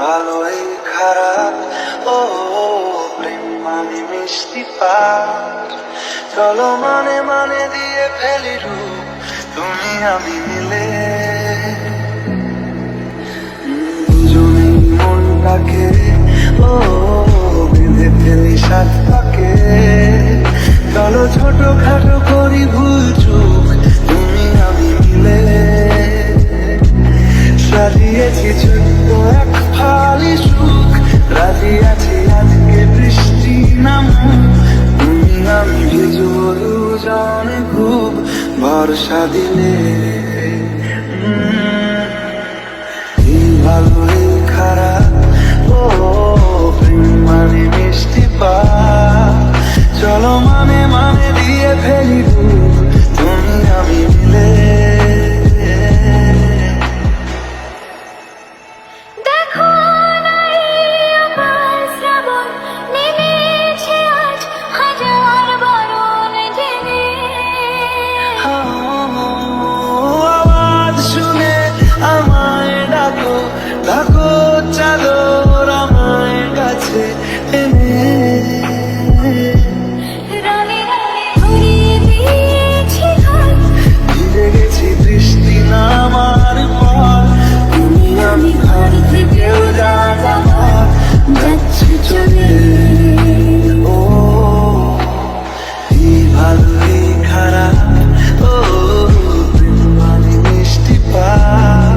ভালোই খারাপ ও প্রেম মানে মিষ্টি পার। চলো মানে মানে দিয়ে ফেলি রূপ তুমি আমি মিলে। দুজনেই মনটাকে ও বেঁধে ফেলি সাত পাকে। চলো ছোট খাটো করি ভুল চুক তুমি আমি মিলে। সাজিয়েছি ছোট্ট এক ফালি সুখ, রাজি আছি আজকে বৃষ্টি নামুক। তুমি আমি ভিজবো দুজনে খুব ভরসা দিলে। এই ভালো এই খারাপ ও প্রেম মানে মিষ্টি পার। চলো মানে মানে দিয়ে ফেলি রূপ তুমি আমি মিলে। আওয়াজ শুনে আমায় ডাকো, ডাকো চাদর আমায় কাছে এনে। ভিজে গেছি বৃষ্টি নামার পর, তুমি আমি ঘর থেকেও যাচ্ছি চলে। ও এই ভালো এই খারাপ ও প্রেম মানে মিষ্টি পার।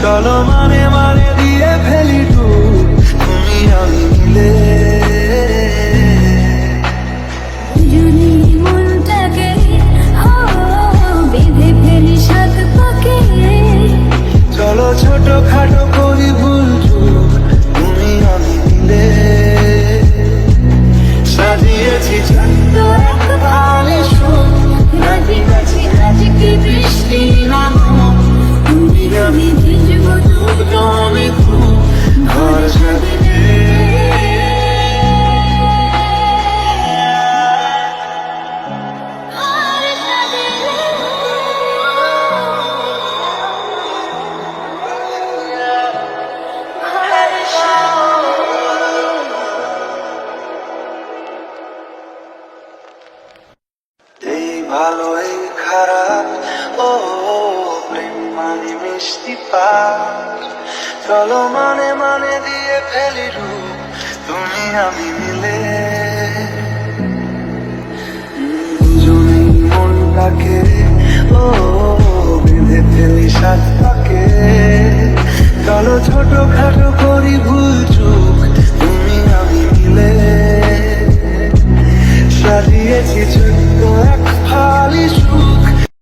চলো মানে মানে দিয়ে ফেলি ডুব তুমি আমি মিলে। চলো ছোট খাটো করি ভুল চুক তুমি আমি মিলে। সাজিয়েছি ছোট্ট এক ফালি সুখ, রাজি আছি আজকে বৃষ্টি নামুক। তুমি আমি ভিজবো দুজনে খুব ভরসা দিলে। এই ভালো এই খারাপ ও প্রেম মানে মিষ্টি পার। চলো মানে মানে দিয়ে ফেলি রূপ তুমি আমি মিলে। দুজনেই মনটাকে ও বেঁধে ফেলি সাত পাকে। চলো ছোট খাটো করি ভুল চুক